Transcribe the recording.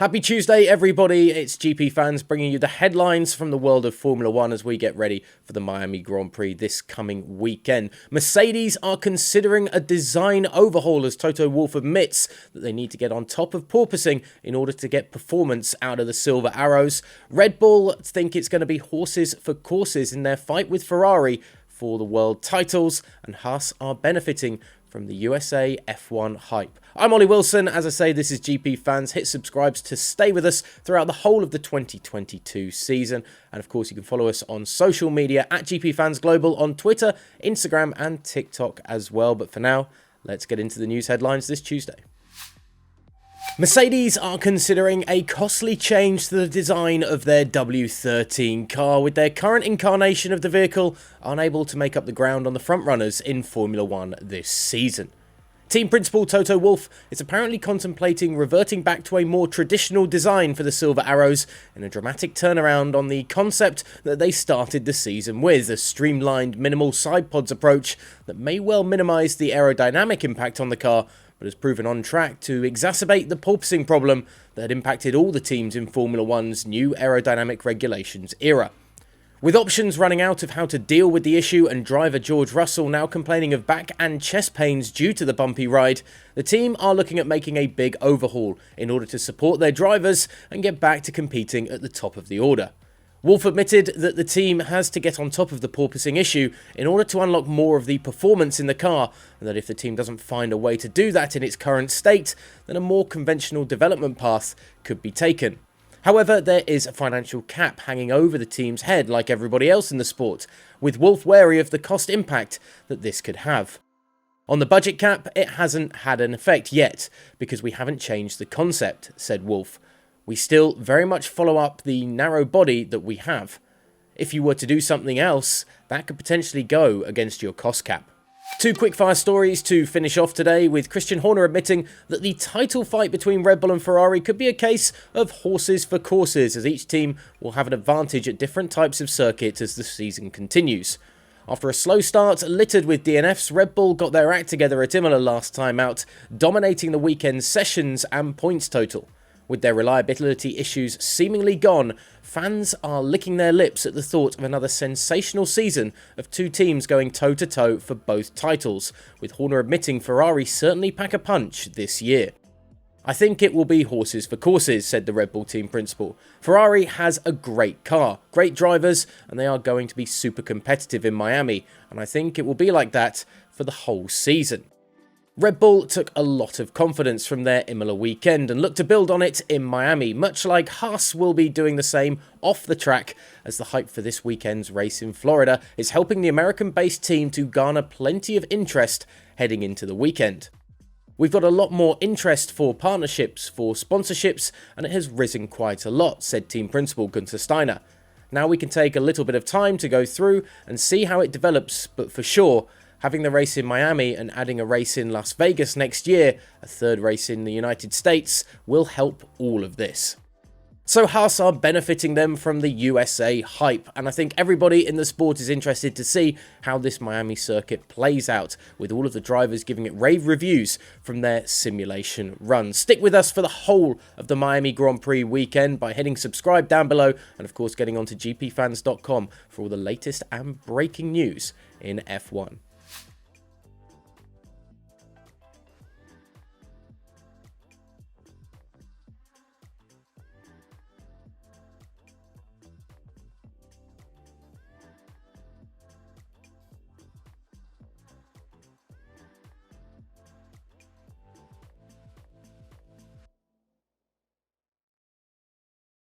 Happy Tuesday, everybody. It's GP Fans bringing you the headlines from the world of Formula 1 as we get ready for the Miami Grand Prix this coming weekend. Mercedes are considering a design overhaul as Toto Wolff admits that they need to get on top of porpoising in order to get performance out of the Silver Arrows. Red Bull think it's going to be horses for courses in their fight with Ferrari for the world titles, and Haas are benefiting from the USA F1 hype. I'm Ollie Wilson. As I say, this is GP Fans. Hit subscribe to stay with us throughout the whole of the 2022 season. And of course, you can follow us on social media at GP Fans Global on Twitter, Instagram and TikTok as well. But for now, let's get into the news headlines this Tuesday. Mercedes are considering a costly change to the design of their W13 car, with their current incarnation of the vehicle unable to make up the ground on the frontrunners in Formula 1 this season. Team principal Toto Wolff is apparently contemplating reverting back to a more traditional design for the Silver Arrows in a dramatic turnaround on the concept that they started the season with, a streamlined minimal side pods approach that may well minimise the aerodynamic impact on the car, but has proven on track to exacerbate the porpoising problem that had impacted all the teams in Formula 1's new aerodynamic regulations era. With options running out of how to deal with the issue and driver George Russell now complaining of back and chest pains due to the bumpy ride, the team are looking at making a big overhaul in order to support their drivers and get back to competing at the top of the order. Wolff admitted that the team has to get on top of the porpoising issue in order to unlock more of the performance in the car, and that if the team doesn't find a way to do that in its current state, then a more conventional development path could be taken. However, there is a financial cap hanging over the team's head like everybody else in the sport, with Wolff wary of the cost impact that this could have. On the budget cap, it hasn't had an effect yet, because we haven't changed the concept, said Wolff. We still very much follow up the narrow body that we have. If you were to do something else, that could potentially go against your cost cap. Two quickfire stories to finish off today, with Christian Horner admitting that the title fight between Red Bull and Ferrari could be a case of horses for courses, as each team will have an advantage at different types of circuit as the season continues. After a slow start littered with DNFs, Red Bull got their act together at Imola last time out, dominating the weekend's sessions and points total. With their reliability issues seemingly gone, fans are licking their lips at the thought of another sensational season of two teams going toe-to-toe for both titles, with Horner admitting Ferrari certainly pack a punch this year. I think it will be horses for courses, said the Red Bull team principal. Ferrari has a great car, great drivers, and they are going to be super competitive in Miami, and I think it will be like that for the whole season. Red Bull took a lot of confidence from their Imola weekend and looked to build on it in Miami, much like Haas will be doing the same off the track, as the hype for this weekend's race in Florida is helping the American-based team to garner plenty of interest heading into the weekend. We've got a lot more interest for partnerships, for sponsorships, and it has risen quite a lot, said team principal Guenther Steiner. Now we can take a little bit of time to go through and see how it develops, but for sure, having the race in Miami and adding a race in Las Vegas next year, a third race in the United States, will help all of this. So Haas are benefiting them from the USA hype, and I think everybody in the sport is interested to see how this Miami circuit plays out, with all of the drivers giving it rave reviews from their simulation runs. Stick with us for the whole of the Miami Grand Prix weekend by hitting subscribe down below, and of course getting onto gpfans.com for all the latest and breaking news in F1.